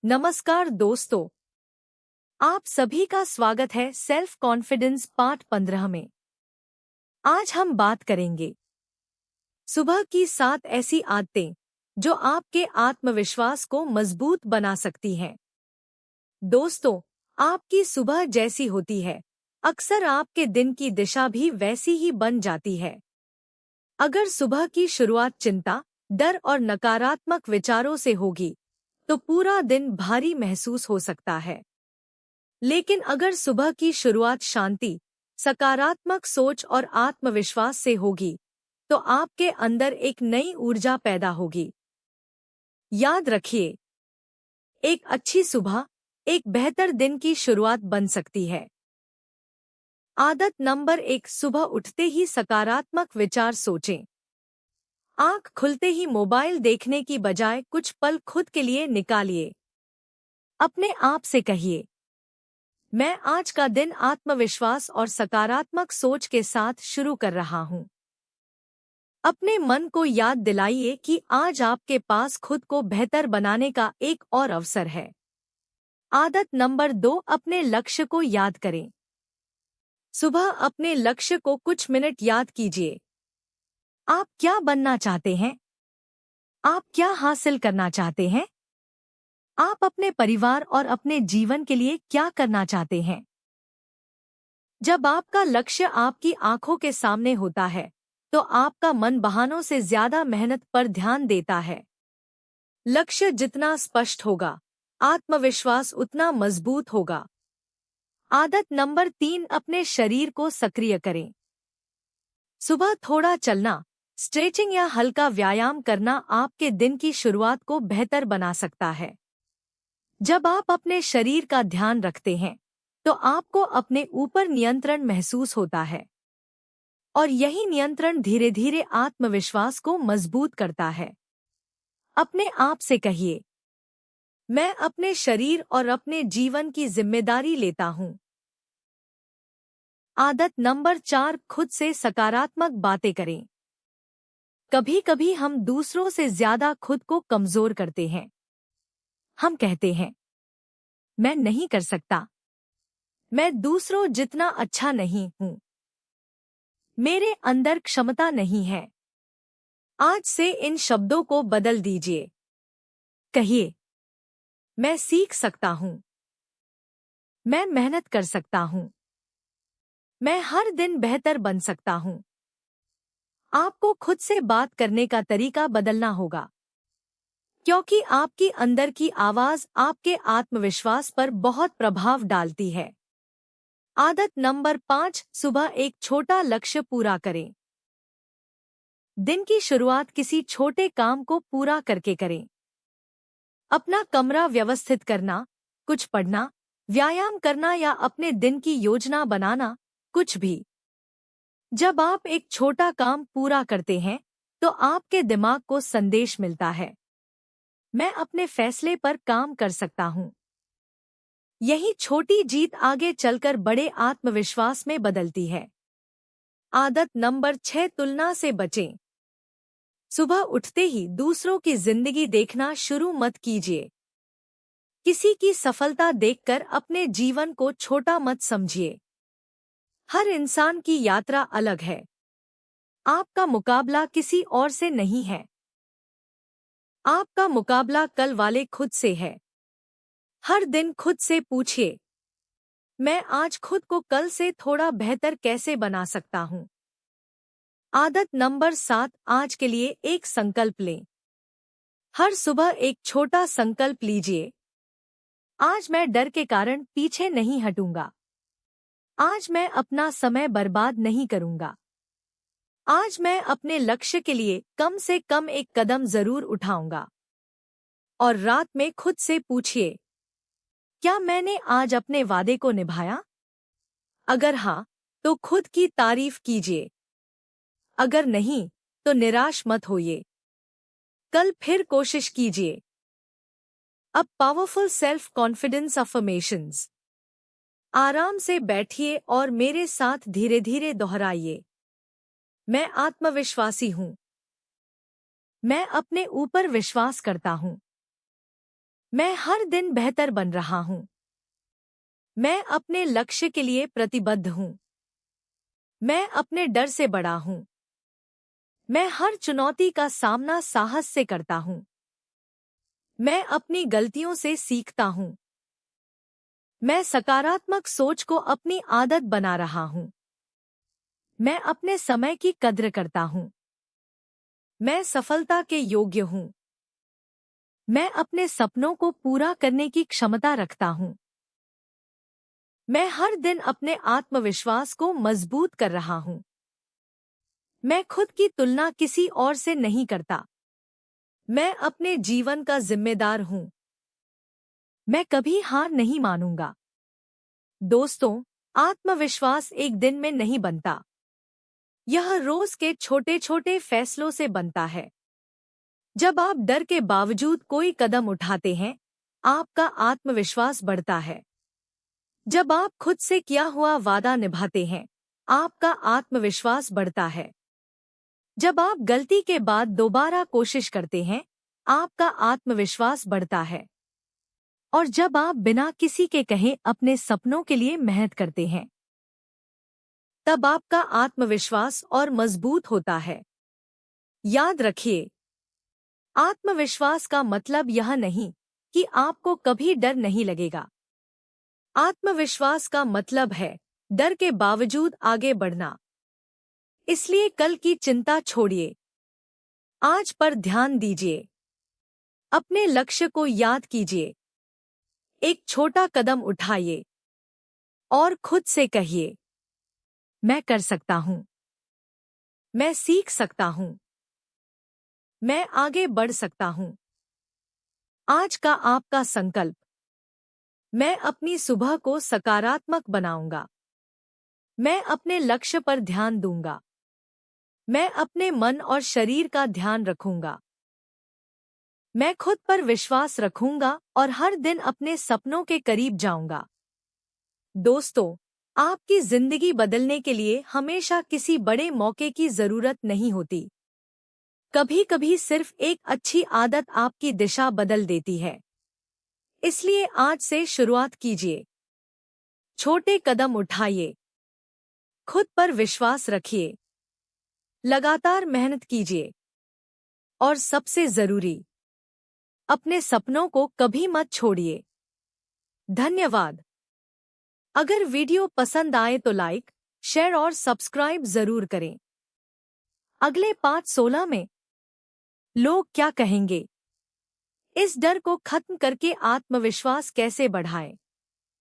नमस्कार दोस्तों, आप सभी का स्वागत है सेल्फ कॉन्फिडेंस पार्ट 15 में। आज हम बात करेंगे सुबह की 7 ऐसी आदतें जो आपके आत्मविश्वास को मजबूत बना सकती हैं। दोस्तों, आपकी सुबह जैसी होती है, अक्सर आपके दिन की दिशा भी वैसी ही बन जाती है। अगर सुबह की शुरुआत चिंता, डर और नकारात्मक विचारों से होगी, तो पूरा दिन भारी महसूस हो सकता है। लेकिन अगर सुबह की शुरुआत शांति, सकारात्मक सोच और आत्मविश्वास से होगी, तो आपके अंदर एक नई ऊर्जा पैदा होगी। याद रखिए, एक अच्छी सुबह एक बेहतर दिन की शुरुआत बन सकती है। आदत नंबर 1, सुबह उठते ही सकारात्मक विचार सोचें। आंख खुलते ही मोबाइल देखने की बजाय कुछ पल खुद के लिए निकालिए। अपने आप से कहिए, मैं आज का दिन आत्मविश्वास और सकारात्मक सोच के साथ शुरू कर रहा हूँ। अपने मन को याद दिलाइए कि आज आपके पास खुद को बेहतर बनाने का एक और अवसर है। आदत नंबर 2, अपने लक्ष्य को याद करें। सुबह अपने लक्ष्य को कुछ मिनट याद कीजिए। आप क्या बनना चाहते हैं? आप क्या हासिल करना चाहते हैं? आप अपने परिवार और अपने जीवन के लिए क्या करना चाहते हैं? जब आपका लक्ष्य आपकी आंखों के सामने होता है, तो आपका मन बहानों से ज्यादा मेहनत पर ध्यान देता है। लक्ष्य जितना स्पष्ट होगा, आत्मविश्वास उतना मजबूत होगा। आदत नंबर 3, अपने शरीर को सक्रिय करें। सुबह थोड़ा चलना, स्ट्रेचिंग या हल्का व्यायाम करना आपके दिन की शुरुआत को बेहतर बना सकता है। जब आप अपने शरीर का ध्यान रखते हैं, तो आपको अपने ऊपर नियंत्रण महसूस होता है, और यही नियंत्रण धीरे धीरे आत्मविश्वास को मजबूत करता है। अपने आप से कहिए, मैं अपने शरीर और अपने जीवन की जिम्मेदारी लेता हूँ। आदत नंबर 4, खुद से सकारात्मक बातें करें। कभी कभी हम दूसरों से ज्यादा खुद को कमजोर करते हैं। हम कहते हैं, मैं नहीं कर सकता, मैं दूसरों जितना अच्छा नहीं हूँ, मेरे अंदर क्षमता नहीं है। आज से इन शब्दों को बदल दीजिए। कहिए, मैं सीख सकता हूँ, मैं मेहनत कर सकता हूँ, मैं हर दिन बेहतर बन सकता हूँ। आपको खुद से बात करने का तरीका बदलना होगा, क्योंकि आपकी अंदर की आवाज आपके आत्मविश्वास पर बहुत प्रभाव डालती है। आदत नंबर 5, सुबह एक छोटा लक्ष्य पूरा करें। दिन की शुरुआत किसी छोटे काम को पूरा करके करें। अपना कमरा व्यवस्थित करना, कुछ पढ़ना, व्यायाम करना या अपने दिन की योजना बनाना, कुछ भी। जब आप एक छोटा काम पूरा करते हैं, तो आपके दिमाग को संदेश मिलता है, मैं अपने फैसले पर काम कर सकता हूँ। यही छोटी जीत आगे चलकर बड़े आत्मविश्वास में बदलती है। आदत नंबर 6, तुलना से बचें। सुबह उठते ही दूसरों की जिंदगी देखना शुरू मत कीजिए। किसी की सफलता देखकर अपने जीवन को छोटा मत समझिए। हर इंसान की यात्रा अलग है। आपका मुकाबला किसी और से नहीं है। आपका मुकाबला कल वाले खुद से है। हर दिन खुद से पूछिए, मैं आज खुद को कल से थोड़ा बेहतर कैसे बना सकता हूँ। आदत नंबर 7, आज के लिए एक संकल्प लें। हर सुबह एक छोटा संकल्प लीजिए। आज मैं डर के कारण पीछे नहीं हटूंगा। आज मैं अपना समय बर्बाद नहीं करूंगा। आज मैं अपने लक्ष्य के लिए कम से कम एक कदम जरूर उठाऊंगा। और रात में खुद से पूछिए, क्या मैंने आज अपने वादे को निभाया? अगर हाँ, तो खुद की तारीफ कीजिए। अगर नहीं, तो निराश मत होइए। कल फिर कोशिश कीजिए। अब पावरफुल सेल्फ कॉन्फिडेंस अफर्मेशंस। आराम से बैठिए और मेरे साथ धीरे धीरे दोहराइए। मैं आत्मविश्वासी हूँ। मैं अपने ऊपर विश्वास करता हूँ। मैं हर दिन बेहतर बन रहा हूँ। मैं अपने लक्ष्य के लिए प्रतिबद्ध हूँ। मैं अपने डर से बड़ा हूँ। मैं हर चुनौती का सामना साहस से करता हूँ। मैं अपनी गलतियों से सीखता हूँ। मैं सकारात्मक सोच को अपनी आदत बना रहा हूँ। मैं अपने समय की कद्र करता हूँ। मैं सफलता के योग्य हूँ। मैं अपने सपनों को पूरा करने की क्षमता रखता हूँ। मैं हर दिन अपने आत्मविश्वास को मजबूत कर रहा हूँ। मैं खुद की तुलना किसी और से नहीं करता। मैं अपने जीवन का जिम्मेदार हूँ। मैं कभी हार नहीं मानूंगा। दोस्तों, आत्मविश्वास एक दिन में नहीं बनता। यह रोज के छोटे छोटे फैसलों से बनता है। जब आप डर के बावजूद कोई कदम उठाते हैं, आपका आत्मविश्वास बढ़ता है। जब आप खुद से किया हुआ वादा निभाते हैं, आपका आत्मविश्वास बढ़ता है। जब आप गलती के बाद दोबारा कोशिश करते हैं, आपका आत्मविश्वास बढ़ता है। और जब आप बिना किसी के कहे अपने सपनों के लिए मेहनत करते हैं, तब आपका आत्मविश्वास और मजबूत होता है। याद रखिए, आत्मविश्वास का मतलब यह नहीं कि आपको कभी डर नहीं लगेगा। आत्मविश्वास का मतलब है डर के बावजूद आगे बढ़ना। इसलिए कल की चिंता छोड़िए। आज पर ध्यान दीजिए। अपने लक्ष्य को याद कीजिए। एक छोटा कदम उठाइए और खुद से कहिए, मैं कर सकता हूँ। मैं सीख सकता हूँ। मैं आगे बढ़ सकता हूँ। आज का आपका संकल्प, मैं अपनी सुबह को सकारात्मक बनाऊंगा। मैं अपने लक्ष्य पर ध्यान दूंगा। मैं अपने मन और शरीर का ध्यान रखूंगा। मैं खुद पर विश्वास रखूंगा और हर दिन अपने सपनों के करीब जाऊंगा। दोस्तों, आपकी जिंदगी बदलने के लिए हमेशा किसी बड़े मौके की जरूरत नहीं होती। कभी-कभी सिर्फ एक अच्छी आदत आपकी दिशा बदल देती है। इसलिए आज से शुरुआत कीजिए। छोटे कदम उठाइए। खुद पर विश्वास रखिए। लगातार मेहनत कीजिए। और सबसे जरूरी, अपने सपनों को कभी मत छोड़िए। धन्यवाद। अगर वीडियो पसंद आए तो लाइक, शेयर और सब्सक्राइब जरूर करें। अगले 5-16 में लोग क्या कहेंगे, इस डर को खत्म करके आत्मविश्वास कैसे बढ़ाएं?